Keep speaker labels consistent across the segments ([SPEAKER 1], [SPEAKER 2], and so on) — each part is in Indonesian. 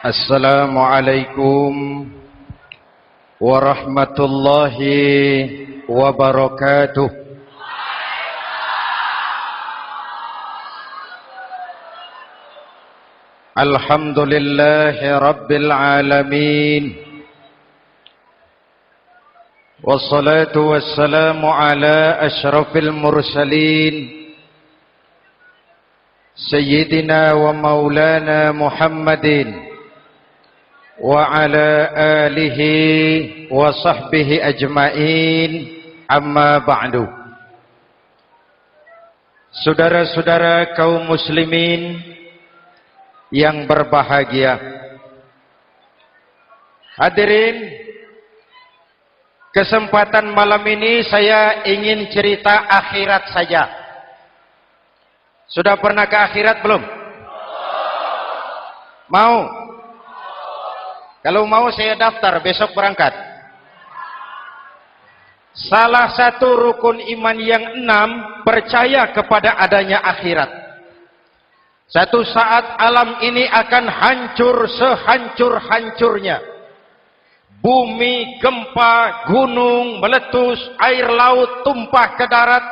[SPEAKER 1] Assalamualaikum warahmatullahi wabarakatuh. Alhamdulillahi rabbil alamin. Wassalatu wassalamu ala asyrafil mursalin Sayyidina wa maulana Muhammadin wa ala alihi wa sahbihi ajma'in, amma ba'du. Saudara-saudara kaum muslimin yang berbahagia, hadirin, kesempatan malam ini saya ingin cerita akhirat saja. Sudah pernah ke akhirat belum? Mau? Kalau mau saya daftar, besok berangkat. Salah satu rukun iman yang 6, percaya kepada adanya akhirat. Satu saat alam ini akan hancur sehancur-hancurnya. Bumi, gempa, gunung, meletus, air laut tumpah ke darat.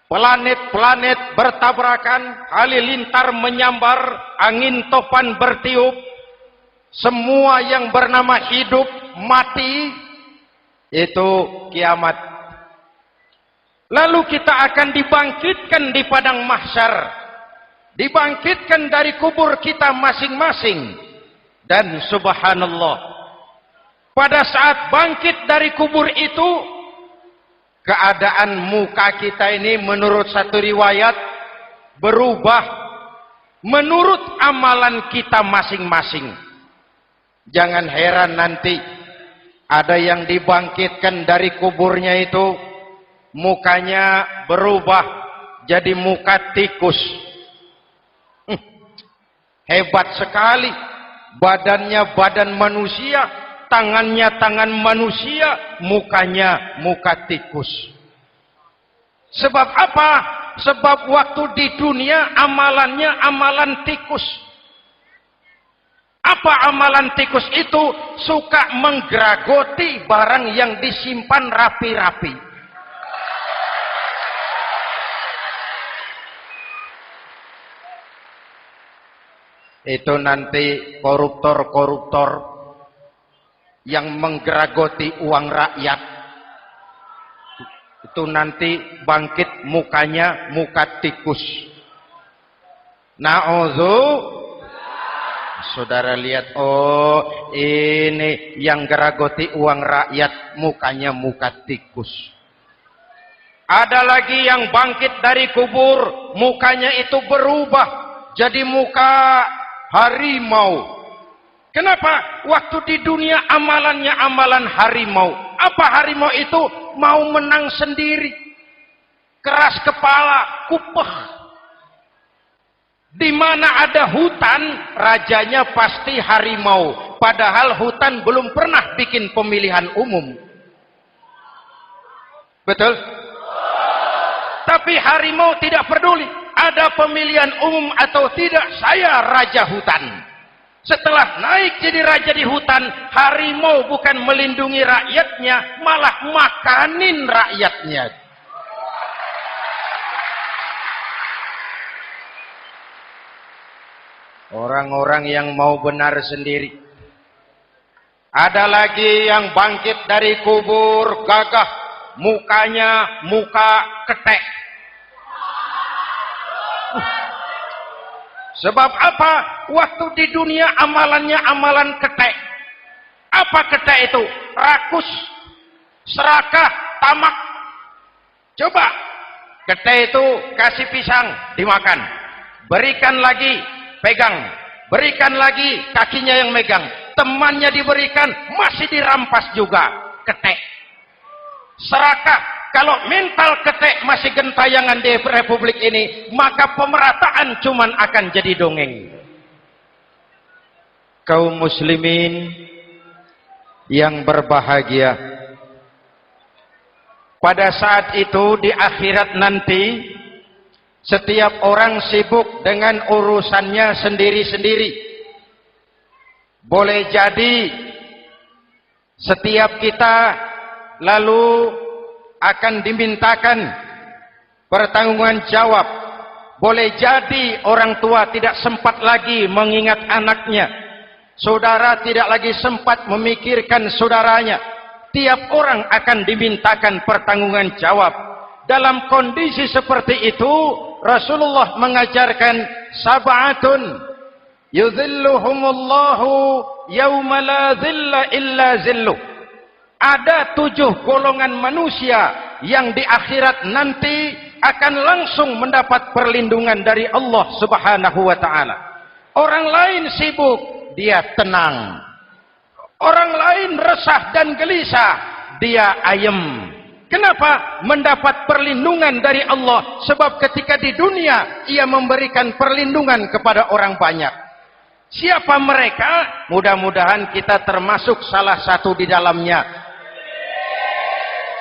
[SPEAKER 1] Planet-planet bertabrakan, halilintar menyambar, angin topan bertiup. Semua yang bernama hidup mati, itu kiamat. Lalu kita akan dibangkitkan di padang mahsyar, dibangkitkan dari kubur kita masing-masing. Dan subhanallah, pada saat bangkit dari kubur itu, keadaan muka kita ini menurut satu riwayat berubah menurut amalan kita masing-masing. Jangan heran nanti ada yang dibangkitkan dari kuburnya itu mukanya berubah jadi muka tikus. Hebat sekali. Badannya badan manusia, tangannya tangan manusia, mukanya muka tikus. Sebab apa? Sebab waktu di dunia amalannya amalan tikus. Apa amalan tikus itu? Suka menggeragoti barang yang disimpan rapi-rapi. Itu nanti koruptor-koruptor yang menggeragoti uang rakyat, itu nanti bangkit mukanya muka tikus. Saudara lihat, oh ini yang geragoti uang rakyat mukanya muka tikus. Ada lagi yang bangkit dari kubur, mukanya itu berubah jadi muka harimau. Kenapa? Waktu di dunia amalannya amalan harimau. Apa harimau itu? Mau menang sendiri, keras kepala, kupeh. Di mana ada hutan, rajanya pasti harimau. Padahal hutan belum pernah bikin pemilihan umum. Betul? Tapi harimau tidak peduli. Ada pemilihan umum atau tidak, saya raja hutan. Setelah naik jadi raja di hutan, harimau bukan melindungi rakyatnya, malah makanin rakyatnya. Orang-orang yang mau benar sendiri. Ada lagi yang bangkit dari kubur gagah, mukanya muka ketek. Sebab apa? Waktu di dunia amalannya amalan ketek. Apa ketek itu? Rakus, serakah, tamak. Coba, ketek itu kasih pisang, dimakan. Berikan lagi, pegang. Berikan lagi, kakinya yang megang. Temannya diberikan, masih dirampas juga. Ketek. Serakah. Kalau mental ketek masih gentayangan di republik ini, maka pemerataan cuman akan jadi dongeng. Kaum muslimin yang berbahagia, pada saat itu di akhirat nanti, setiap orang sibuk dengan urusannya sendiri-sendiri. boleh jadi setiap kita lalu akan dimintakan pertanggungjawaban jawab. Boleh jadi orang tua tidak sempat lagi mengingat anaknya, saudara tidak lagi sempat memikirkan saudaranya. Tiap orang akan dimintakan pertanggungjawaban jawab. Dalam kondisi seperti itu, Rasulullah mengajarkan sab'atun yudhilluhumullahu yawma la dhilla illa zilluh. Ada 7 golongan manusia yang di akhirat nanti akan langsung mendapat perlindungan dari Allah Subhanahu wa taala. Orang lain sibuk, dia tenang. Orang lain resah dan gelisah, dia ayem. Kenapa? Mendapat perlindungan dari Allah. Sebab ketika di dunia ia memberikan perlindungan kepada orang banyak. Siapa mereka? Mudah-mudahan kita termasuk salah satu di dalamnya.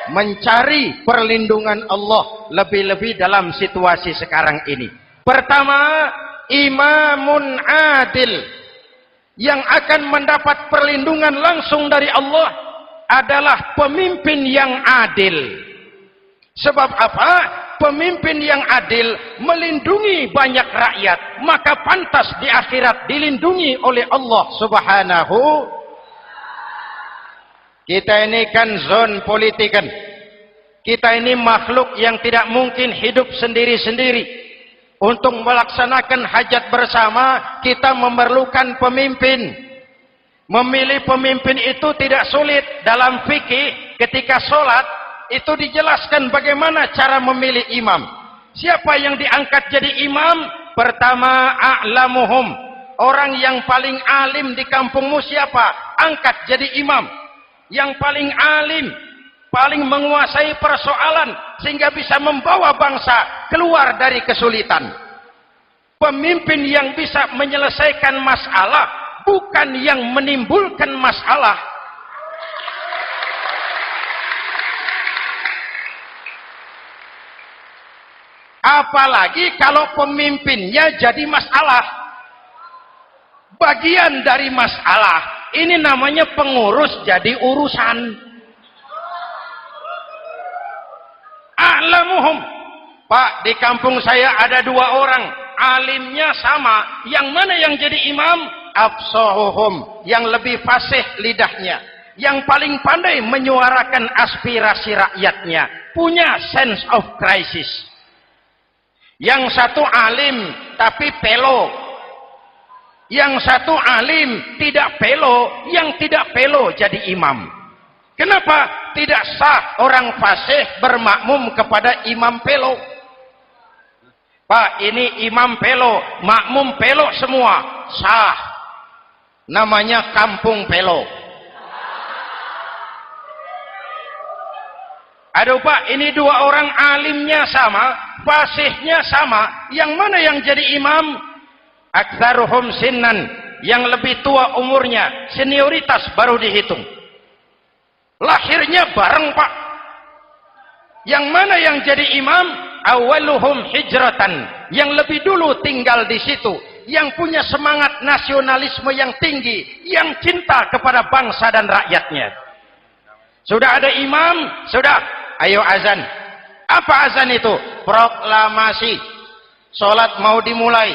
[SPEAKER 1] Mencari perlindungan Allah lebih-lebih dalam situasi sekarang ini. Pertama, imamun adil yang akan mendapat perlindungan langsung dari Allah adalah pemimpin yang adil. Sebab apa? Pemimpin yang adil melindungi banyak rakyat, maka pantas di akhirat dilindungi oleh Allah Subhanahu. Kita ini kan zon politikan. Kita ini makhluk yang tidak mungkin hidup sendiri-sendiri. Untuk melaksanakan hajat bersama, kita memerlukan pemimpin. Memilih pemimpin itu tidak sulit. Dalam fikih, ketika sholat, itu dijelaskan bagaimana cara memilih imam. Siapa yang diangkat jadi imam? Pertama, a'lamuhum. Orang yang paling alim di kampungmu siapa? Angkat jadi imam. Yang paling alim, paling menguasai persoalan sehingga bisa membawa bangsa keluar dari kesulitan. Pemimpin yang bisa menyelesaikan masalah, bukan yang menimbulkan masalah. Apalagi kalau pemimpinnya jadi masalah, bagian dari masalah. Ini namanya pengurus jadi urusan. A'lamuhum. Pak, di kampung saya ada 2 orang. Alimnya sama. Yang mana yang jadi imam? Afsahuhum. Yang lebih fasih lidahnya. Yang paling pandai menyuarakan aspirasi rakyatnya. Punya sense of crisis. Yang satu alim tapi pelo. Yang satu alim tidak pelo, yang tidak pelo jadi imam. Kenapa? Tidak sah orang fasih bermakmum kepada imam pelo. Pak, ini imam pelo, makmum pelo semua. Sah. Namanya kampung pelo. Aduh Pak, ini 2 orang alimnya sama, fasihnya sama. Yang mana yang jadi imam? Aktsaruhum sinnan, yang lebih tua umurnya, senioritas baru dihitung. Lahirnya bareng Pak. Yang mana yang jadi imam? Awaluhum hijratan, yang lebih dulu tinggal di situ, yang punya semangat nasionalisme yang tinggi, yang cinta kepada bangsa dan rakyatnya. Sudah ada imam? Sudah. Ayo azan. Apa azan itu? Proklamasi. Salat mau dimulai.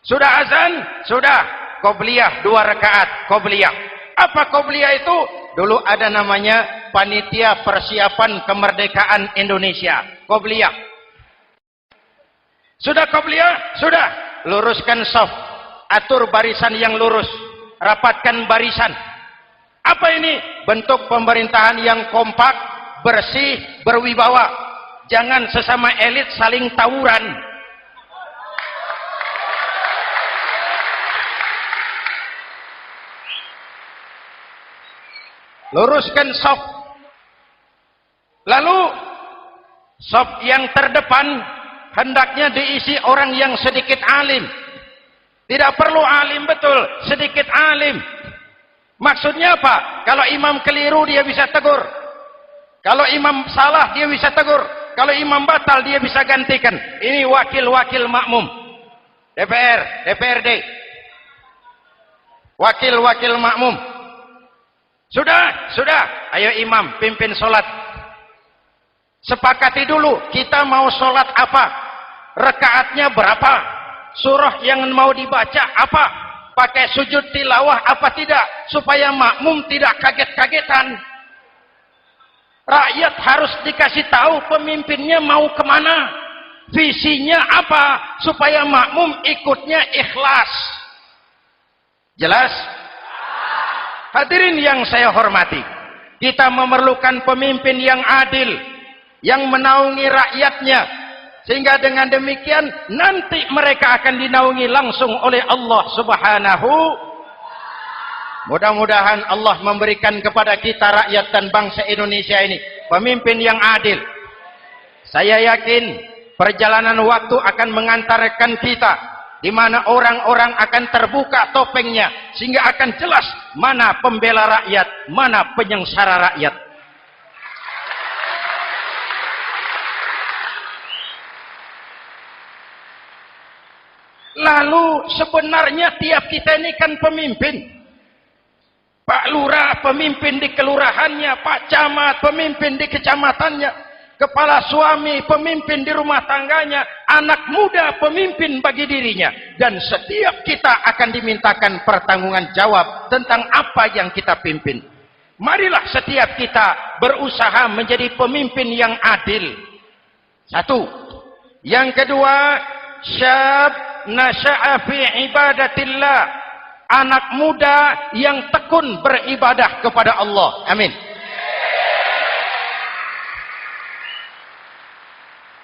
[SPEAKER 1] Sudah azan? Sudah. Qobliyah 2 rakaat. Qobliyah. Apa qobliyah itu? Dulu ada namanya Panitia Persiapan Kemerdekaan Indonesia. Qobliyah. Sudah qobliyah? Sudah. Luruskan shaf. Atur barisan yang lurus. Rapatkan barisan. Apa ini? Bentuk pemerintahan yang kompak, bersih, berwibawa. Jangan sesama elit saling tawuran. Luruskan shaf. Lalu shaf yang terdepan hendaknya diisi orang yang sedikit alim. Tidak perlu alim betul, sedikit alim. Maksudnya apa? Kalau imam keliru dia bisa tegur. Kalau imam salah dia bisa tegur. Kalau imam batal dia bisa gantikan. Ini wakil-wakil makmum. DPR, DPRD. wakil-wakil makmum. Sudah, ayo imam pimpin sholat. Sepakati dulu kita mau sholat apa, rakaatnya berapa, surah yang mau dibaca apa, pakai sujud tilawah apa tidak, supaya makmum tidak kaget-kagetan. Rakyat harus dikasih tahu pemimpinnya mau kemana, visinya apa, supaya makmum ikutnya ikhlas. Jelas? Hadirin yang saya hormati, kita memerlukan pemimpin yang adil, yang menaungi rakyatnya, sehingga dengan demikian nanti mereka akan dinaungi langsung oleh Allah Subhanahu. Mudah-mudahan Allah memberikan kepada kita rakyat dan bangsa Indonesia ini pemimpin yang adil. Saya yakin perjalanan waktu akan mengantarkan kita di mana orang-orang akan terbuka topengnya, sehingga akan jelas mana pembela rakyat, mana penyengsara rakyat. Lalu sebenarnya tiap kita ini kan pemimpin. Pak Lurah pemimpin di kelurahannya, Pak Camat pemimpin di kecamatannya, kepala suami pemimpin di rumah tangganya, anak muda pemimpin bagi dirinya, dan setiap kita akan dimintakan pertanggungan jawab tentang apa yang kita pimpin. Marilah setiap kita berusaha menjadi pemimpin yang adil. Satu. Yang kedua, syab nasya'a fi ibadatillah, anak muda yang tekun beribadah kepada Allah. Amin.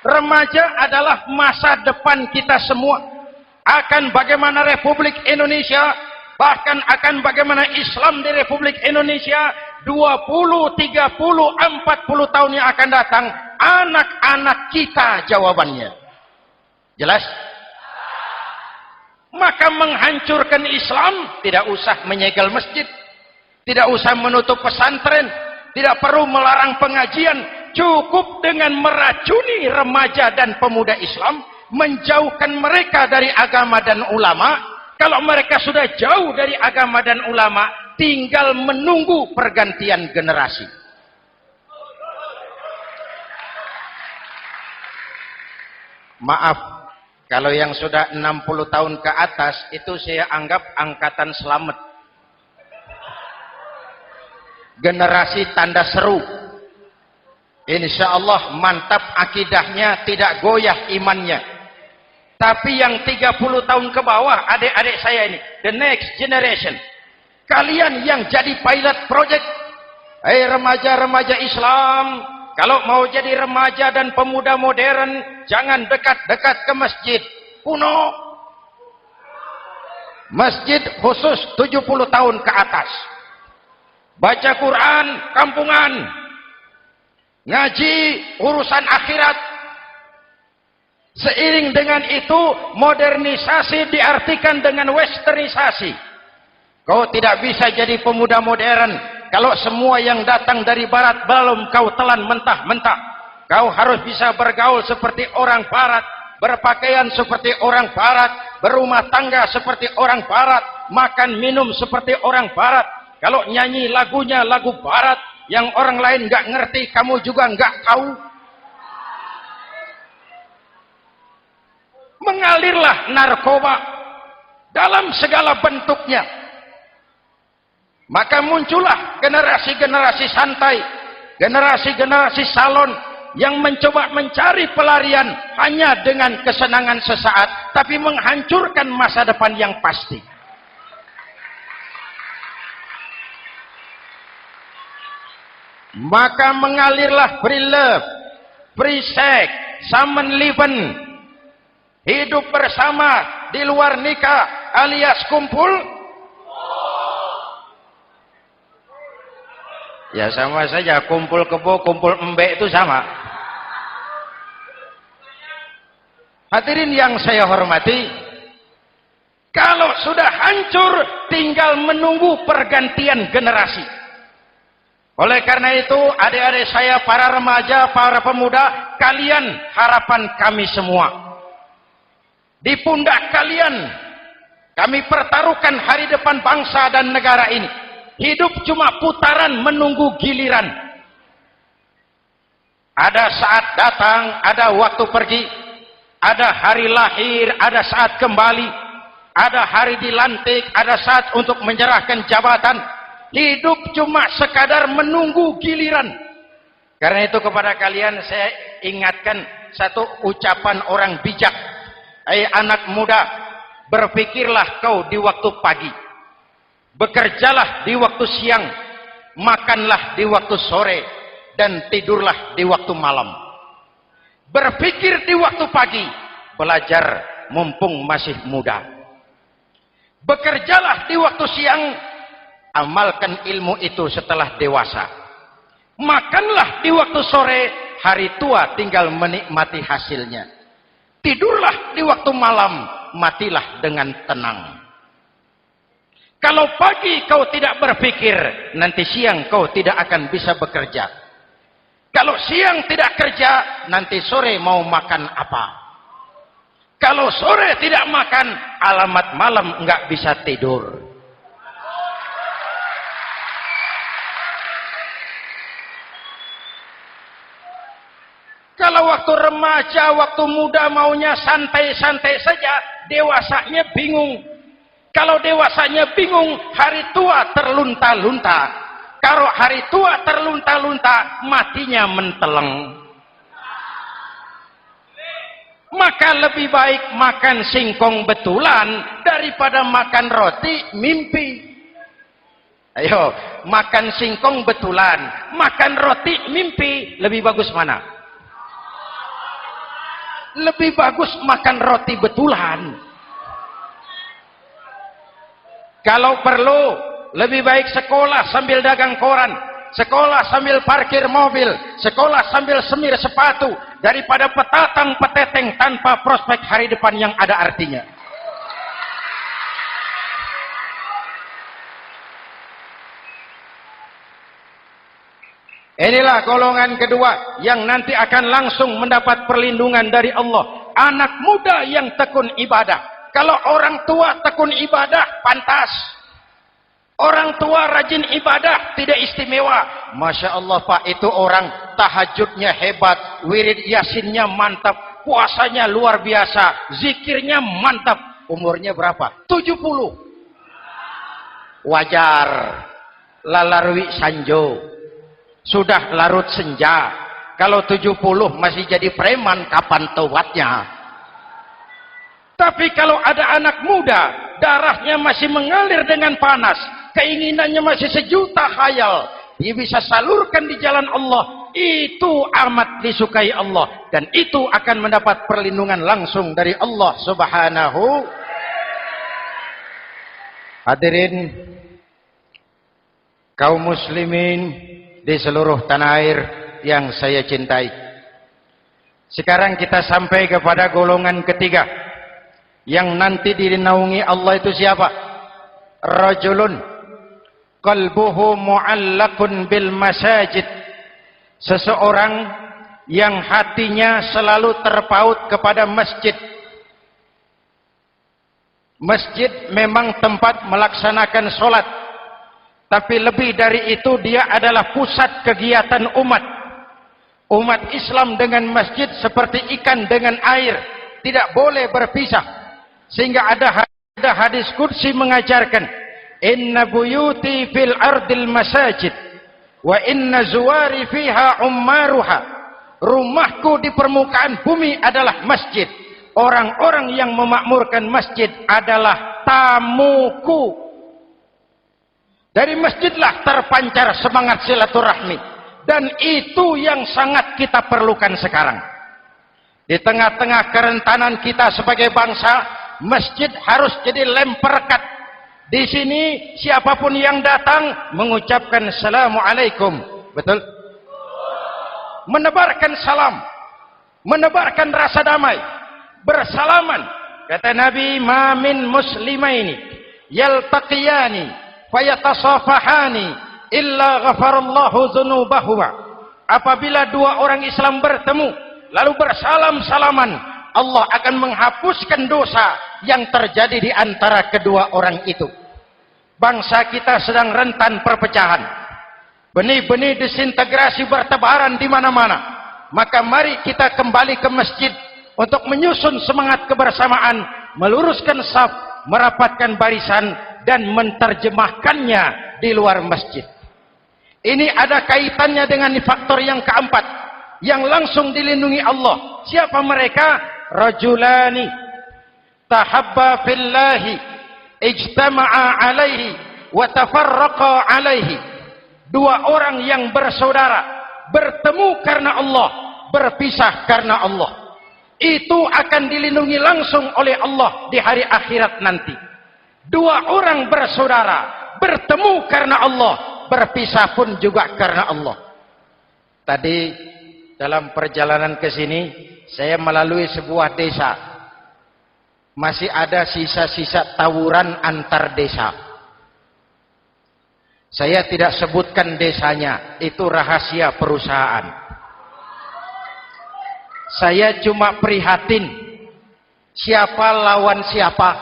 [SPEAKER 1] Remaja adalah masa depan kita semua. Akan bagaimana Republik Indonesia, bahkan akan bagaimana Islam di Republik Indonesia 20, 30, 40 tahun yang akan datang, anak-anak kita jawabannya. Jelas? Maka menghancurkan Islam tidak usah menyegel masjid, tidak usah menutup pesantren, tidak perlu melarang pengajian, cukup dengan meracuni remaja dan pemuda Islam, menjauhkan mereka dari agama dan ulama. Kalau mereka sudah jauh dari agama dan ulama, tinggal menunggu pergantian generasi. Maaf, kalau yang sudah 60 tahun ke atas, itu saya anggap angkatan selamat. Generasi tanda seru. Insya Allah mantap akidahnya, tidak goyah imannya. Tapi yang 30 tahun ke bawah, adik-adik saya ini, the next generation. Kalian yang jadi pilot project. Remaja-remaja Islam, kalau mau jadi remaja dan pemuda modern, jangan dekat-dekat ke masjid kuno. Masjid khusus 70 tahun ke atas. Baca Quran kampungan. Ngaji urusan akhirat. Seiring dengan itu, modernisasi diartikan dengan westernisasi. Kau tidak bisa jadi pemuda modern kalau semua yang datang dari barat belum kau telan mentah-mentah. Kau harus bisa bergaul seperti orang barat, berpakaian seperti orang barat, berumah tangga seperti orang barat, makan minum seperti orang barat. Kalau nyanyi lagunya lagu barat yang orang lain nggak ngerti, kamu juga nggak tahu. Mengalirlah narkoba dalam segala bentuknya. Maka muncullah generasi-generasi santai, generasi-generasi salon yang mencoba mencari pelarian hanya dengan kesenangan sesaat, tapi menghancurkan masa depan yang pasti. Maka mengalirlah free love, free sex, Samenleben, hidup bersama di luar nikah alias kumpul. Ya sama saja, kumpul kebo, kumpul embek itu sama. Hadirin yang saya hormati, kalau sudah hancur tinggal menunggu pergantian generasi. Oleh karena itu, adik-adik saya, para remaja, para pemuda, kalian harapan kami semua. Di pundak kalian Kami pertaruhkan hari depan bangsa dan negara ini. Hidup cuma putaran menunggu giliran. Ada saat datang, ada waktu pergi. Ada hari lahir, ada saat kembali. Ada hari dilantik, ada saat untuk menyerahkan jabatan. Hidup cuma sekadar menunggu giliran. Karena itu kepada kalian saya ingatkan satu ucapan orang bijak. Hai anak muda, berpikirlah kau di waktu pagi, bekerjalah di waktu siang, makanlah di waktu sore, dan tidurlah di waktu malam. Berpikir di waktu pagi, belajar mumpung masih muda. Bekerjalah di waktu siang, amalkan ilmu itu setelah dewasa. Makanlah di waktu sore, hari tua tinggal menikmati hasilnya. Tidurlah di waktu malam, matilah dengan tenang. Kalau pagi kau tidak berpikir, nanti siang kau tidak akan bisa bekerja. Kalau siang tidak kerja, nanti sore mau makan apa? Kalau sore tidak makan, alamat malam enggak bisa tidur. Kalau waktu remaja, waktu muda maunya santai-santai saja, dewasanya bingung. Kalau dewasanya bingung, hari tua terlunta-lunta. Kalau hari tua terlunta-lunta, matinya menteleng. Maka lebih baik makan singkong betulan daripada makan roti mimpi. Ayo, makan singkong betulan, makan roti mimpi, lebih bagus mana? Lebih bagus makan roti betulan. Kalau perlu, lebih baik sekolah sambil dagang koran, sekolah sambil parkir mobil, sekolah sambil semir sepatu, daripada petatang peteteng tanpa prospek hari depan yang ada artinya. Inilah golongan kedua yang nanti akan langsung mendapat perlindungan dari Allah. Anak muda yang tekun ibadah. Kalau orang tua tekun ibadah, pantas. Orang tua rajin ibadah, tidak istimewa. Masya Allah Pak, itu orang tahajudnya hebat, wirid yasinnya mantap, puasanya luar biasa, zikirnya mantap. Umurnya berapa? 70. Wajar. Lalarwi sanjo. Sudah larut senja. Kalau 70 masih jadi preman, kapan tobatnya? Tapi kalau ada anak muda, darahnya masih mengalir dengan panas, keinginannya masih sejuta khayal, dia bisa salurkan di jalan Allah, itu amat disukai Allah, dan itu akan mendapat perlindungan langsung dari Allah Subhanahu. Hadirin kaum muslimin di seluruh tanah air yang saya cintai. Sekarang kita sampai kepada golongan ketiga yang nanti dinaungi Allah. Itu siapa? Rajulun qalbuhu mu'allakun bil masajid. Seseorang yang hatinya selalu terpaut kepada masjid. Masjid memang tempat melaksanakan sholat, tapi lebih dari itu dia adalah pusat kegiatan umat. Umat Islam dengan masjid seperti ikan dengan air, tidak boleh berpisah. Sehingga ada hadis qudsi mengajarkan, inna buyuti fil ardil masajid wa inna zuwari fiha ummaruha. Rumahku di permukaan bumi adalah masjid. Orang-orang yang memakmurkan masjid adalah tamuku. Dari masjidlah terpancar semangat silaturahmi, dan itu yang sangat kita perlukan sekarang. Di tengah-tengah kerentanan kita sebagai bangsa, masjid harus jadi lem perekat. Di sini siapapun yang datang mengucapkan assalamualaikum, betul? Menebarkan salam, menebarkan rasa damai, bersalaman. Kata Nabi, ma min muslimaini yaltaqiyani fayatasafahani illa ghafarallahu dzunubahuma. Apabila dua orang Islam bertemu lalu bersalam-salaman, Allah akan menghapuskan dosa yang terjadi di antara kedua orang itu. Bangsa kita sedang rentan perpecahan. Benih-benih disintegrasi bertebaran di mana-mana. Maka mari kita kembali ke masjid untuk menyusun semangat kebersamaan, meluruskan saf, merapatkan barisan, dan menerjemahkannya di luar masjid. Ini ada kaitannya dengan faktor yang keempat, yang langsung dilindungi Allah. Siapa mereka? Rajulani tahabba fillahi ijtama'a alaihi wa tafarraqa alaihi. Dua orang yang bersaudara, bertemu karena Allah, berpisah karena Allah. Itu akan dilindungi langsung oleh Allah di hari akhirat nanti. Dua orang bersaudara, bertemu karena Allah, berpisah pun juga karena Allah. Tadi dalam perjalanan ke sini, saya melalui sebuah desa. Masih ada sisa-sisa tawuran antar desa. Saya tidak sebutkan desanya, itu rahasia perusahaan. Saya cuma prihatin, siapa lawan siapa?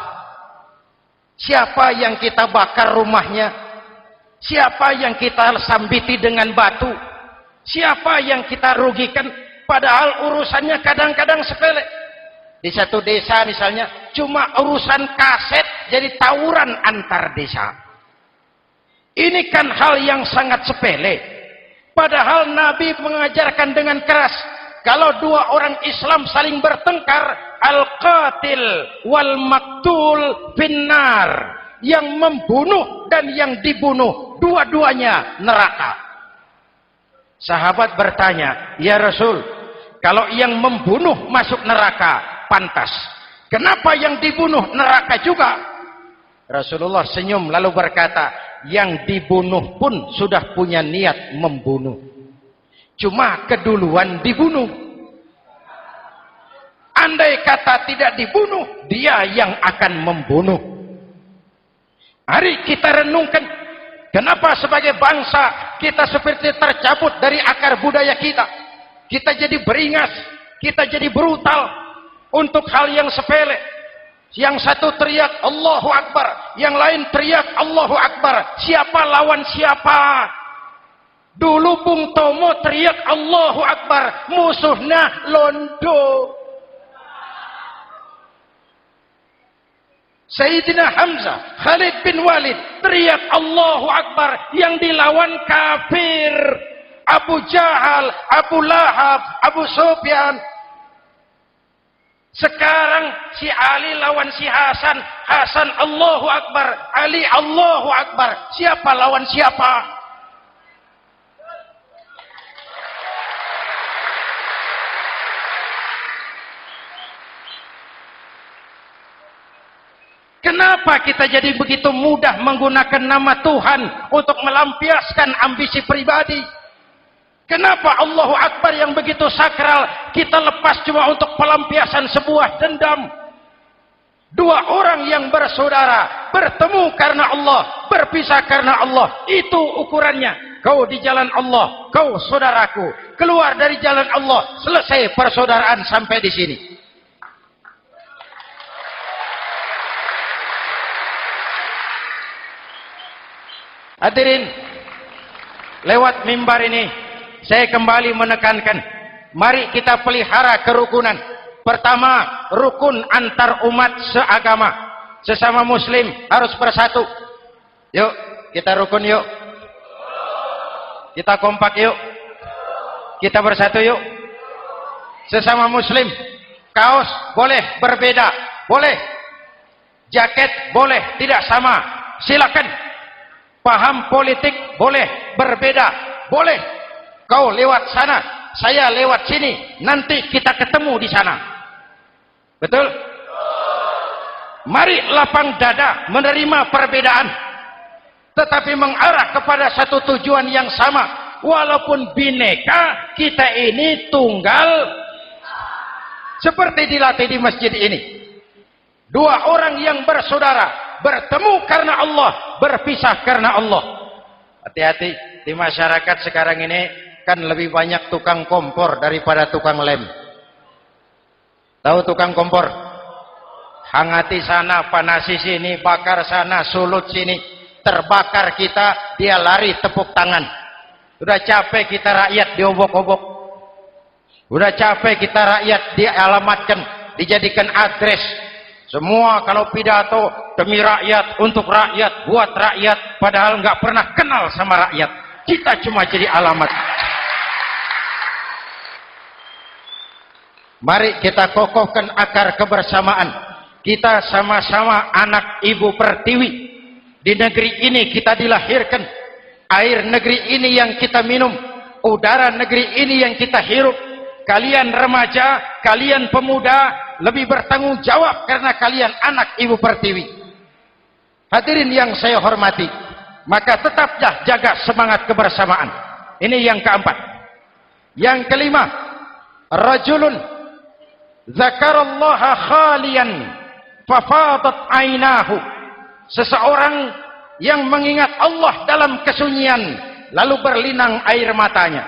[SPEAKER 1] Siapa yang kita bakar rumahnya? Siapa yang kita sambiti dengan batu? Siapa yang kita rugikan? Padahal urusannya kadang-kadang sepele. Di satu desa misalnya, cuma urusan kaset jadi tawuran antar desa. Ini kan hal yang sangat sepele. Padahal Nabi mengajarkan dengan keras, kalau dua orang Islam saling bertengkar, al-qatil wal maktul finnar. Yang membunuh dan yang dibunuh, dua-duanya neraka. Sahabat bertanya, ya Rasul, kalau yang membunuh masuk neraka, pantas. Kenapa yang dibunuh neraka juga? Rasulullah senyum lalu berkata, yang dibunuh pun sudah punya niat membunuh. Cuma keduluan dibunuh. Andai kata tidak dibunuh, dia yang akan membunuh. Mari kita renungkan, kenapa sebagai bangsa kita seperti tercabut dari akar budaya kita. Kita jadi beringas, kita jadi brutal untuk hal yang sepele. Yang satu teriak Allahu Akbar, yang lain teriak Allahu Akbar. Siapa lawan siapa? Dulu Bung Tomo teriak Allahu Akbar, musuhnya londo. Sayyidina Hamzah, Khalid bin Walid teriak Allahu Akbar, yang dilawan kafir. Abu Jahal, Abu Lahab, Abu Sufyan. Sekarang si Ali lawan si Hasan, Hasan Allahu Akbar, Ali Allahu Akbar. Siapa lawan siapa? Kenapa kita jadi begitu mudah menggunakan nama Tuhan untuk melampiaskan ambisi pribadi? Kenapa Allahu Akbar yang begitu sakral kita lepas cuma untuk pelampiasan sebuah dendam? Dua orang yang bersaudara, bertemu karena Allah, berpisah karena Allah. Itu ukurannya. Kau di jalan Allah, kau saudaraku. Keluar dari jalan Allah, selesai persaudaraan sampai di sini. Hadirin, lewat mimbar ini saya kembali menekankan, mari kita pelihara kerukunan. Pertama, rukun antar umat seagama, sesama muslim harus bersatu. Yuk, kita rukun yuk. Kita kompak yuk. Kita bersatu yuk. Sesama muslim, kaos boleh berbeda, boleh. Jaket boleh tidak sama, silakan. Paham politik boleh berbeda, boleh. Kau lewat sana, saya lewat sini, nanti kita ketemu di sana. Betul? Mari lapang dada menerima perbedaan, tetapi mengarah kepada satu tujuan yang sama. Walaupun bineka, kita ini tunggal. Seperti dilatih di masjid ini. Dua orang yang bersaudara, bertemu karena Allah, berpisah karena Allah. Hati-hati, di masyarakat sekarang ini kan lebih banyak tukang kompor daripada tukang lem. Tahu tukang kompor? Hangati sana, panasi sini, bakar sana, sulut sini. Terbakar kita, dia lari tepuk tangan. Udah capek kita rakyat diobok-obok. Udah capek kita rakyat dialamatkan, dijadikan address. Semua kalau pidato demi rakyat, untuk rakyat, buat rakyat, padahal nggak pernah kenal sama rakyat. Kita cuma jadi alamat. Mari kita kokohkan akar kebersamaan. Kita sama-sama anak Ibu Pertiwi. Di negeri ini kita dilahirkan. Air negeri ini yang kita minum. Udara negeri ini yang kita hirup. Kalian remaja, kalian pemuda, lebih bertanggung jawab karena kalian anak Ibu Pertiwi. Hadirin yang saya hormati, maka tetaplah jaga semangat kebersamaan. Ini yang keempat. Yang kelima, rajulun zakarallaha khalian fafadat ainahu. Seseorang yang mengingat Allah dalam kesunyian lalu berlinang air matanya.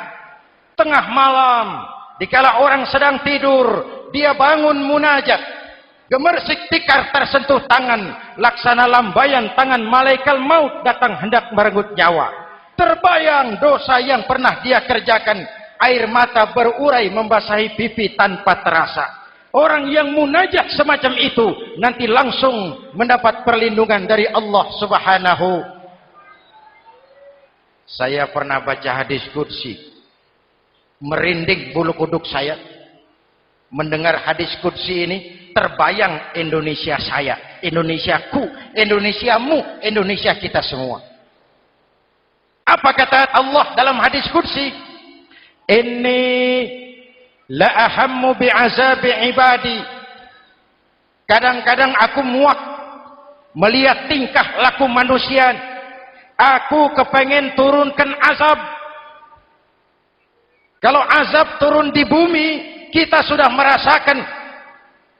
[SPEAKER 1] Tengah malam, dikala orang sedang tidur, dia bangun munajat. Gemersik tikar tersentuh tangan, laksana lambaian tangan malaikat maut datang hendak merenggut nyawa. Terbayang dosa yang pernah dia kerjakan, air mata berurai membasahi pipi tanpa terasa. Orang yang munajat semacam itu nanti langsung mendapat perlindungan dari Allah Subhanahu. Saya pernah baca hadis qudsi, merinding bulu kuduk saya mendengar hadis qudsi ini. Terbayang Indonesia saya, Indonesiaku, Indonesiamu, Indonesia kita semua. Apa kata Allah dalam hadis qudsi? Inni la ahammu bi'azabi ibadi. Kadang-kadang aku muak melihat tingkah laku manusia. Aku kepengen turunkan azab. Kalau azab turun di bumi, kita sudah merasakan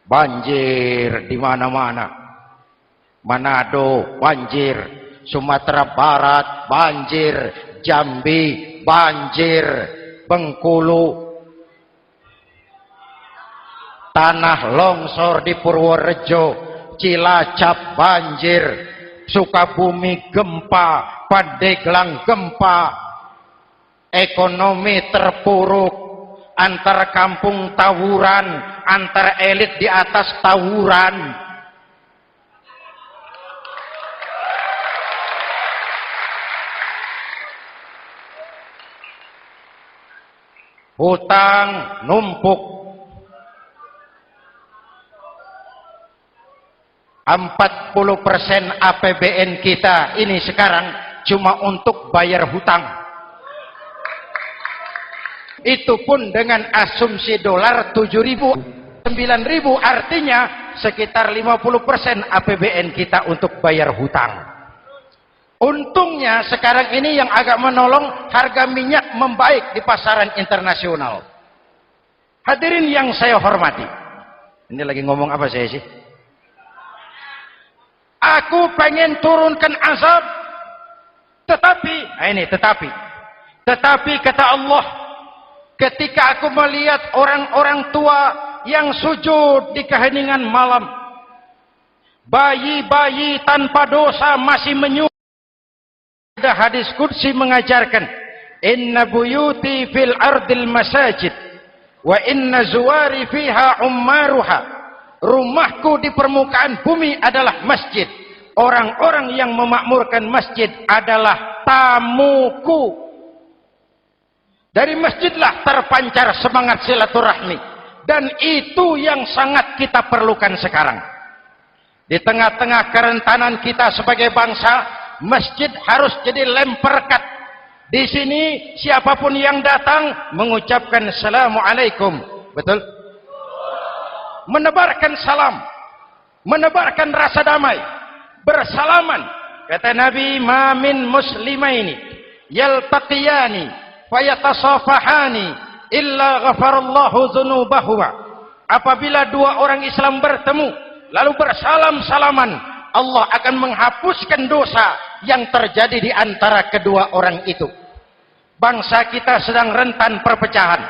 [SPEAKER 1] banjir di mana-mana. Manado banjir, Sumatera Barat banjir, Jambi banjir, Bengkulu, tanah longsor di Purworejo, Cilacap banjir, Sukabumi gempa, Pandeglang gempa, ekonomi terpuruk, antar kampung tawuran, antar elit di atas tawuran. Hutang numpuk. 40% APBN kita ini sekarang cuma untuk bayar hutang. Itu pun dengan asumsi dolar 7.000, 9.000, artinya sekitar 50% APBN kita untuk bayar hutang. Untungnya sekarang ini yang agak menolong, harga minyak membaik di pasaran internasional. Hadirin yang saya hormati, ini lagi ngomong apa saya sih? Aku pengen turunkan azab, tetapi kata Allah, ketika aku melihat orang-orang tua yang sujud di keheningan malam, bayi-bayi tanpa dosa masih menyujud. Ada hadis qudsi mengajarkan, inna buyuti fil ardil masajid wa inna zuwari fiha ummaruha. Rumahku di permukaan bumi adalah masjid. Orang-orang yang memakmurkan masjid adalah tamuku. Dari masjidlah terpancar semangat silaturahmi. Dan itu yang sangat kita perlukan sekarang. Di tengah-tengah kerentanan kita sebagai bangsa, masjid harus jadi lem perekat. Di sini siapapun yang datang mengucapkan assalamualaikum. Betul? Menebarkan salam, menebarkan rasa damai, bersalaman. Kata Nabi, ma min muslimaini yaltaqiyani fayatasafahani illa ghafarallahu dzunubahuma. Apabila dua orang Islam bertemu lalu bersalam-salaman, Allah akan menghapuskan dosa yang terjadi di antara kedua orang itu. Bangsa kita sedang rentan perpecahan.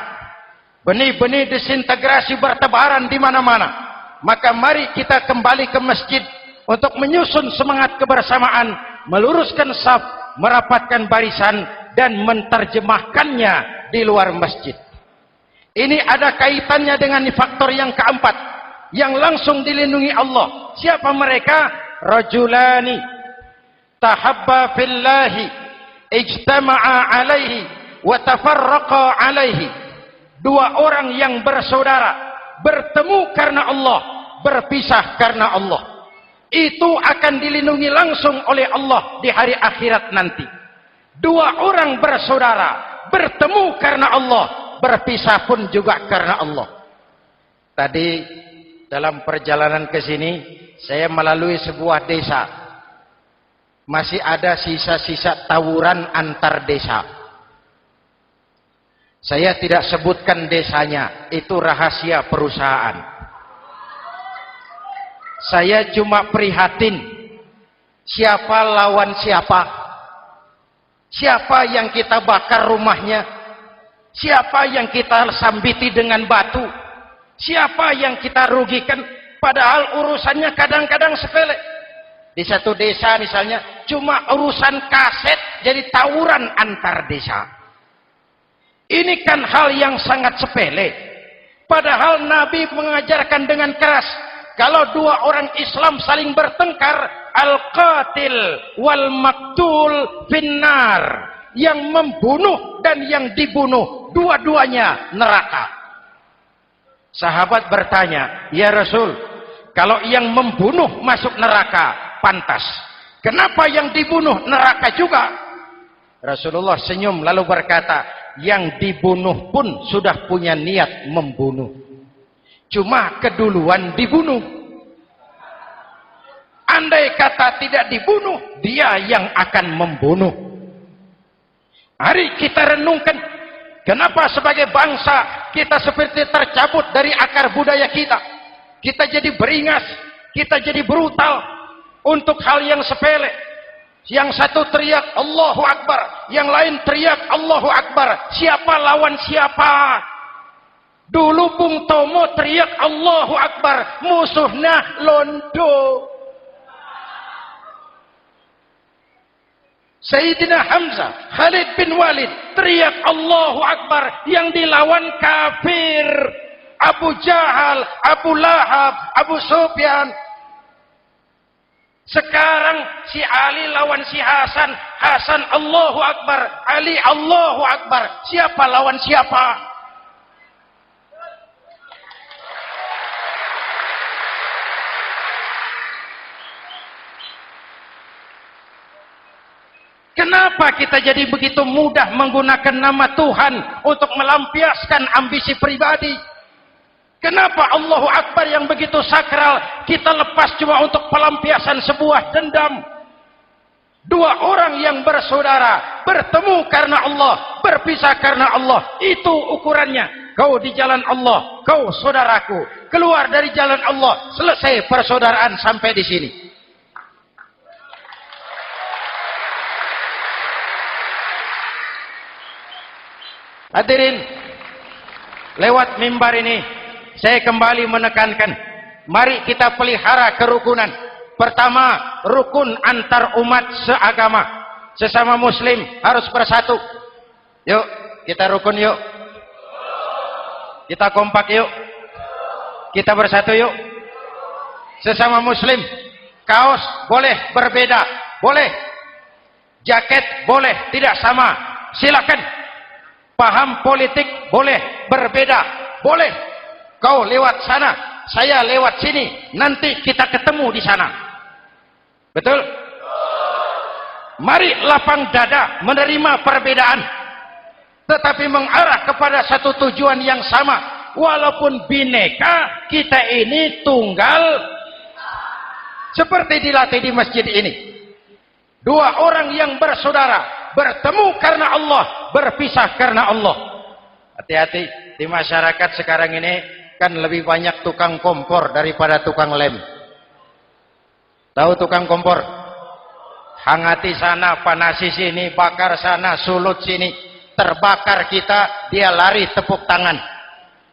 [SPEAKER 1] Benih-benih disintegrasi bertebaran di mana-mana. Maka mari kita kembali ke masjid untuk menyusun semangat kebersamaan, meluruskan saf, merapatkan barisan, dan menerjemahkannya di luar masjid. Ini ada kaitannya dengan faktor yang keempat, yang langsung dilindungi Allah. Siapa mereka? Rajulani tahabba fillahi ijtama'a alaihi wa tafarraqa alaihi. Dua orang yang bersaudara, bertemu karena Allah, berpisah karena Allah. Itu akan dilindungi langsung oleh Allah di hari akhirat nanti. Dua orang bersaudara, bertemu karena Allah, berpisah pun juga karena Allah. Tadi dalam perjalanan ke sini, saya melalui sebuah desa. Masih ada sisa-sisa tawuran antar desa. Saya tidak sebutkan desanya, itu rahasia perusahaan. Saya cuma prihatin, siapa lawan siapa? Siapa yang kita bakar rumahnya? Siapa yang kita sambiti dengan batu? Siapa yang kita rugikan? Padahal urusannya kadang-kadang sepele. Di satu desa misalnya, cuma urusan kaset jadi tawuran antar desa. Ini kan hal yang sangat sepele. Padahal Nabi mengajarkan dengan keras, kalau dua orang Islam saling bertengkar, al-qatil wal maktul finnar. Yang membunuh dan yang dibunuh, dua-duanya neraka. Sahabat bertanya, ya Rasul, kalau yang membunuh masuk neraka, pantas. Kenapa yang dibunuh neraka juga? Rasulullah senyum lalu berkata, yang dibunuh pun sudah punya niat membunuh. Cuma keduluan dibunuh. Andai kata tidak dibunuh, dia yang akan membunuh. Mari kita renungkan, kenapa sebagai bangsa kita seperti tercabut dari akar budaya kita. Kita jadi beringas, kita jadi brutal untuk hal yang sepele. Yang satu teriak Allahu Akbar, yang lain teriak Allahu Akbar. Siapa lawan siapa? Dulu Bung Tomo teriak Allahu Akbar, musuhnya londo. Sayyidina Hamzah, Khalid bin Walid teriak Allahu Akbar, yang dilawan kafir. Abu Jahal, Abu Lahab, Abu Sufyan. Sekarang si Ali lawan si Hasan, Hasan Allahu Akbar, Ali Allahu Akbar. Siapa lawan siapa? Kenapa kita jadi begitu mudah menggunakan nama Tuhan untuk melampiaskan ambisi pribadi? Kenapa Allahu Akbar yang begitu sakral kita lepas cuma untuk pelampiasan sebuah dendam? Dua orang yang bersaudara, bertemu karena Allah, berpisah karena Allah. Itu ukurannya. Kau di jalan Allah, kau saudaraku. Keluar dari jalan Allah, selesai persaudaraan sampai di sini. Hadirin, lewat mimbar ini saya kembali menekankan, mari kita pelihara kerukunan. Pertama, rukun antar umat seagama. Sesama muslim harus bersatu. Yuk, kita rukun yuk. Kita kompak yuk. Kita bersatu yuk. Sesama muslim, kaos boleh berbeda, boleh. Jaket boleh tidak sama, silakan. Paham politik boleh berbeda, boleh. Kau lewat sana, saya lewat sini, nanti kita ketemu di sana. Betul? Mari lapang dada menerima perbedaan, tetapi mengarah kepada satu tujuan yang sama. Walaupun bineka, kita ini tunggal. Seperti dilatih di masjid ini. Dua orang yang bersaudara, bertemu karena Allah, berpisah karena Allah. Hati-hati, di masyarakat sekarang ini kan lebih banyak tukang kompor daripada tukang lem. Tahu tukang kompor? Hangati sana, panasi sini, bakar sana, sulut sini. Terbakar kita, dia lari tepuk tangan.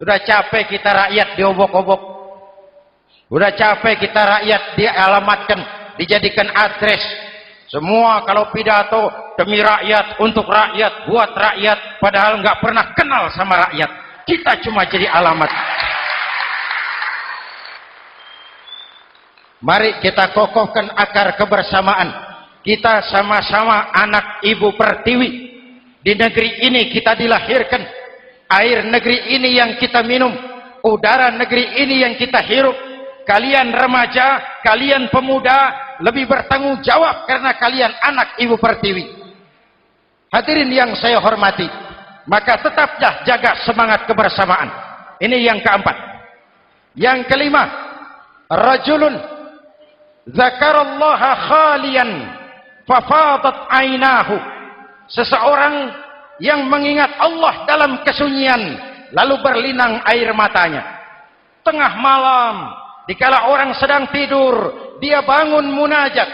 [SPEAKER 1] Udah capek kita rakyat diobok-obok. Udah capek kita rakyat dialamatkan, dijadikan address. Semua kalau pidato demi rakyat, untuk rakyat, buat rakyat, padahal nggak pernah kenal sama rakyat. Kita cuma jadi alamat. Mari kita kokohkan akar kebersamaan. Kita sama-sama anak Ibu Pertiwi. Di negeri ini kita dilahirkan. Air negeri ini yang kita minum. Udara negeri ini yang kita hirup. Kalian remaja, kalian pemuda, lebih bertanggung jawab karena kalian anak Ibu Pertiwi. Hadirin yang saya hormati, maka tetaplah jaga semangat kebersamaan. Ini yang keempat. Yang kelima, rajulun zakarallaha khalian fafadat ainahu. Seseorang yang mengingat Allah dalam kesunyian lalu berlinang air matanya. Tengah malam, dikala orang sedang tidur, dia bangun munajat.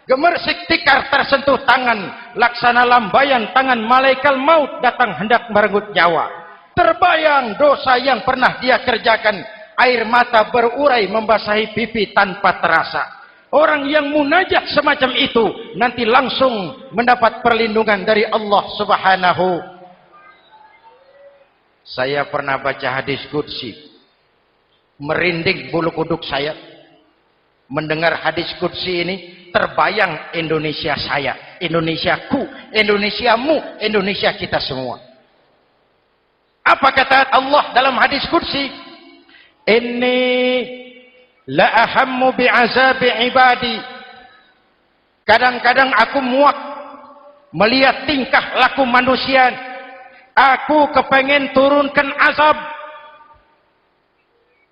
[SPEAKER 1] Gemersik tikar tersentuh tangan, laksana lambaian tangan malaikat maut datang hendak merenggut nyawa. Terbayang dosa yang pernah dia kerjakan, air mata berurai membasahi pipi tanpa terasa. Orang yang munajat semacam itu nanti langsung mendapat perlindungan dari Allah Subhanahu. Saya pernah baca hadis qudsi, merinding bulu kuduk saya mendengar hadis qudsi ini. Terbayang Indonesia saya, Indonesiaku, Indonesiamu, Indonesia kita semua. Apa kata Allah dalam hadis qudsi? Inni la ahammu bi'azabi ibadi. Kadang-kadang aku muak melihat tingkah laku manusia. Aku kepengen turunkan azab.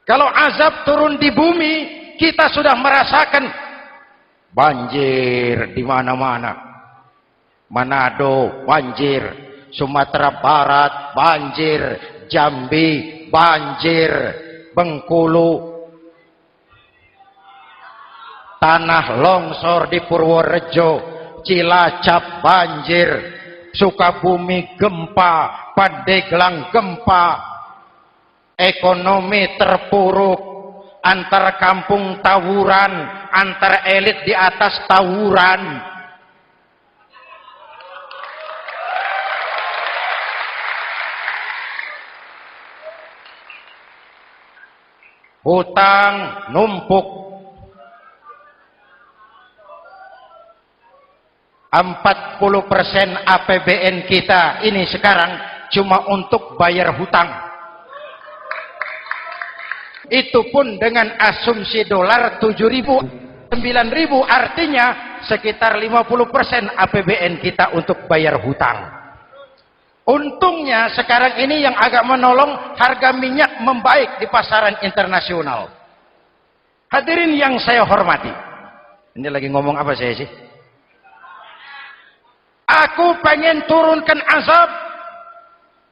[SPEAKER 1] Kalau azab turun di bumi, kita sudah merasakan banjir di mana-mana. Manado banjir, Sumatera Barat banjir, Jambi banjir, Bengkulu, tanah longsor di Purworejo, Cilacap banjir, Sukabumi gempa, Pandeglang gempa, ekonomi terpuruk, antar kampung tawuran, antar elit di atas tawuran. Hutang numpuk. 40% APBN kita ini sekarang cuma untuk bayar hutang. Itu pun dengan asumsi dolar 7.000, 9.000, artinya sekitar 50% APBN kita untuk bayar hutang. Untungnya sekarang ini yang agak menolong, harga minyak membaik di pasaran internasional. Hadirin yang saya hormati, ini lagi ngomong apa saya sih? Aku pengen turunkan azab,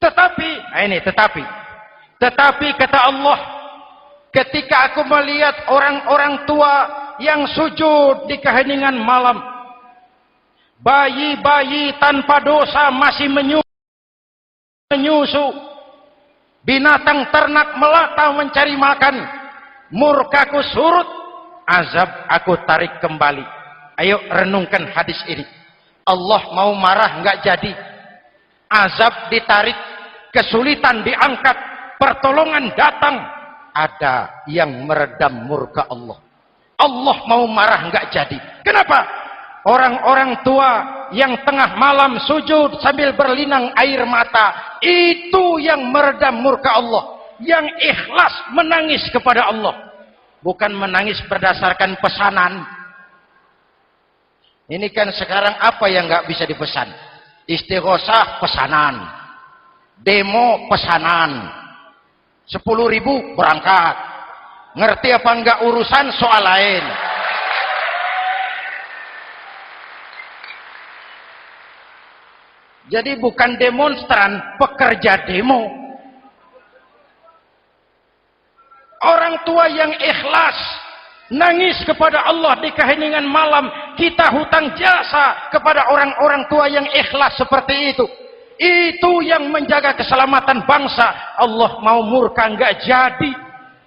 [SPEAKER 1] tetapi kata Allah, ketika aku melihat orang-orang tua yang sujud di keheningan malam, bayi-bayi tanpa dosa masih menyusu, binatang ternak melata mencari makan, murkaku surut, azab aku tarik kembali. Ayo renungkan hadis ini. Allah mau marah nggak jadi, azab ditarik, kesulitan diangkat, pertolongan datang, ada yang meredam murka Allah. Allah mau marah nggak jadi. Kenapa? Orang-orang tua yang tengah malam sujud sambil berlinang air mata, itu yang meredam murka Allah. Yang ikhlas menangis kepada Allah, bukan menangis berdasarkan pesanan. Ini kan sekarang apa yang nggak bisa dipesan? Istighosah pesanan, demo pesanan, 10.000 berangkat. Ngerti apa enggak urusan soal lain. Jadi bukan demonstran, pekerja demo. Orang tua yang ikhlas nangis kepada Allah di keheningan malam, kita hutang jasa kepada orang-orang tua yang ikhlas seperti itu. Itu yang menjaga keselamatan bangsa. Allah mau murka enggak jadi.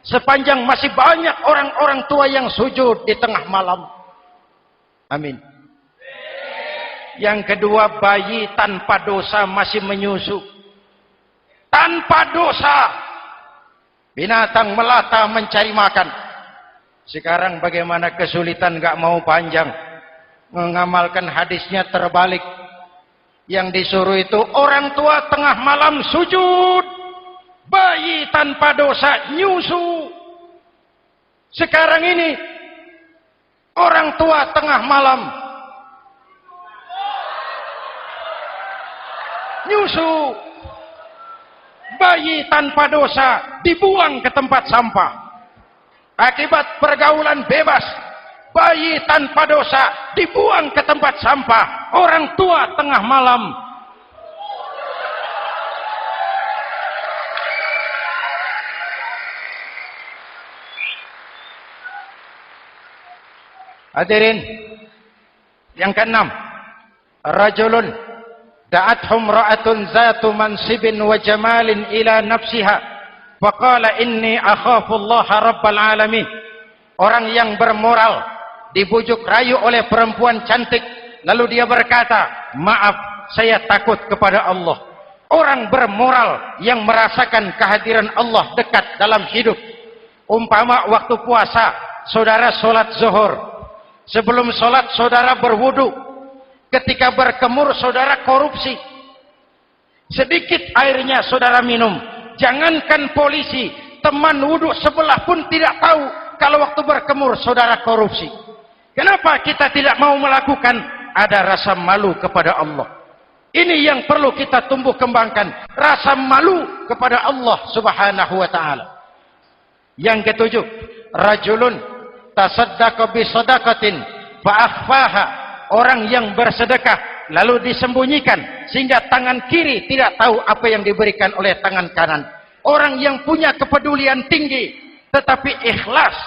[SPEAKER 1] Sepanjang masih banyak orang-orang tua yang sujud di tengah malam. Amin. Yang kedua, bayi tanpa dosa masih menyusu. Tanpa dosa. Binatang melata mencari makan. Sekarang bagaimana kesulitan enggak mau panjang. Mengamalkan hadisnya terbalik. Yang disuruh itu orang tua tengah malam sujud, bayi tanpa dosa nyusu. Sekarang ini orang tua tengah malam nyusu, bayi tanpa dosa dibuang ke tempat sampah. Akibat pergaulan bebas, bayi tanpa dosa dibuang ke tempat sampah. Orang tua tengah malam hadirin. Yang keenam, rajulun da'athum ra'atun zatu mansibin wa jamalin ila nafsiha faqala inni akhafu Allah rabbal alamin. Orang yang bermoral dibujuk rayu oleh perempuan cantik, lalu dia berkata, maaf, saya takut kepada Allah. Orang bermoral yang merasakan kehadiran Allah dekat dalam hidup. Umpama waktu puasa, saudara sholat zuhur. Sebelum sholat, saudara berwudu. Ketika berkemur, saudara korupsi. Sedikit airnya saudara minum. Jangankan polisi, teman wudu sebelah pun tidak tahu kalau waktu berkemur saudara korupsi. Kenapa kita tidak mau melakukan? Ada rasa malu kepada Allah. Ini yang perlu kita tumbuh kembangkan. Rasa malu kepada Allah subhanahu wa ta'ala. Yang ketujuh, rajulun tasaddaqa bi sadaqatin fa'akhfaha. Orang yang bersedekah lalu disembunyikan sehingga tangan kiri tidak tahu apa yang diberikan oleh tangan kanan. Orang yang punya kepedulian tinggi tetapi ikhlas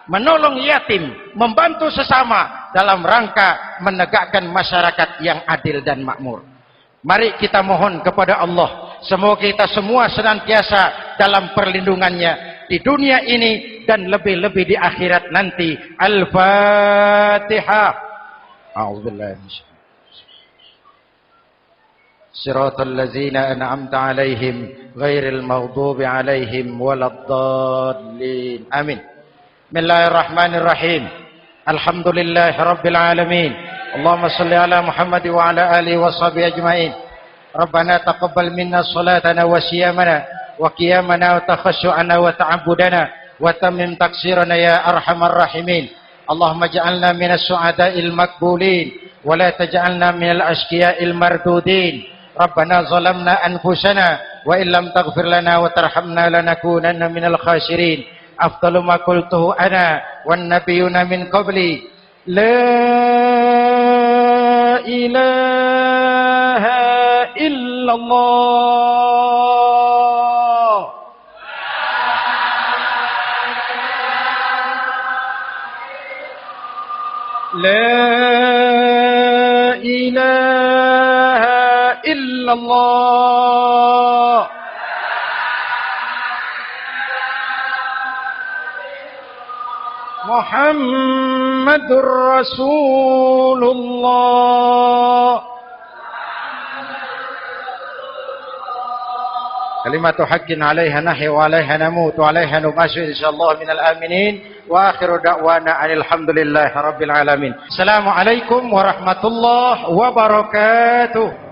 [SPEAKER 1] menolong yatim, membantu sesama dalam rangka menegakkan masyarakat yang adil dan makmur. Mari kita mohon kepada Allah, semoga kita semua senantiasa dalam perlindungannya di dunia ini dan lebih-lebih di akhirat nanti. Al-Fatihah. A'udzubillahi Siratal ladzina an'amta 'alaihim ghairil maghdubi 'alaihim waladdallin. Amin. Bismillahirrahmanirrahim. Alhamdulillahirabbil alamin. Allahumma shalli ala Muhammad wa ala alihi wa sahbihi ajmain. Rabbana taqabbal minna salatana wa siyamana wa qiyamana wa takhashu'ana wa ta'abbudana wa tammim taksirana ya arhamar rahimin. Allahumma ja'alna minas su'ada'il maqbulin wa la taj'alna minal ashqiya'il mardudin. Rabbana zalamna anfusana wa illam taghfir lana wa tarhamna lanakunanna minal khasirin. Afdalu ma qultuhu ana wan nabiyuna min qabli la ilaha illallah. La ilaha illallah. Muhammadur Rasulullah. Kalimatu haqqin 'alaiha nahya wa 'alaiha namut wa 'alaiha nubashu insyaallah minal aminin wa akhiru da'wana alhamdulillahi rabbil alamin. Assalamualaikum warahmatullahi wabarakatuh.